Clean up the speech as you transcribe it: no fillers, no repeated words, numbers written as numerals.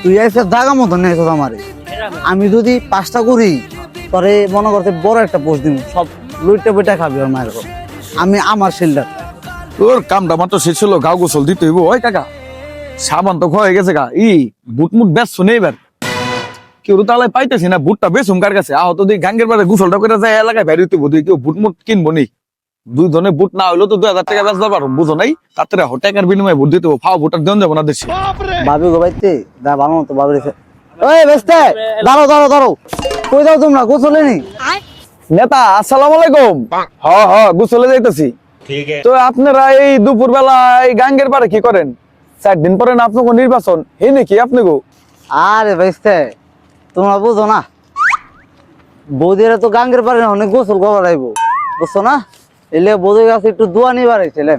তুই এসে জাগা মতো নেই আমারে। আমি যদি 5টা করি তরে মনে করতে বড় একটা পোস্ট দিব, সব লুইটা বইটা খাবি ওর মায়ের ঘর। আমি আমার শিল্ডার। তোর কামটা মাত্র শেষ হলো, গাও গোসল দিতে হইব। ওই কাকা সাবান তো হয়ে গেছে গা, বুট মুট বেশ শুনে এবার কেউ তো তালাই পাইতেছি না। বুটটা বেশ হুমকার কাছে আহ তো গাঙ্গের বারে গোসলটা করে যায় এলাকায় বাইরে হইতে বোধ কেউ বুট মুট কিনবো নি। 2 জনে বুট না হইলো তো 2000 টাকা বেচতে পারো, বুঝো নাই? তাতে টাকার বিনিময়ে ভোট দিতে ফাও ভোটার দেন যাবো না দেশে। ভাবি গো বাইতে দা ভালো মতো ভাবি রেখে। ওই বেস্তে দাঁড়াও দাঁড়াও দাঁড়াও, কই যাও তোমরা? গোসলে নি নেতা আসসালামু আলাইকুম। গোসলে যাইতেছি। তো আপনারা এই দুপুর বেলা এই গাঙ্গের পারে কি করেন? 4 দিন পরে না আপনাকে নির্বাচন, এই নাকি আপনি গো? আরে বেস্তে তোমরা বুঝো না, বৌদিরা তো গাঙ্গের পারে অনেক গোসল করা লাগবো, বুঝছো না? এলে বৌদির কাছে একটু দোয়া নিয়ে বাড়াইছিলেন।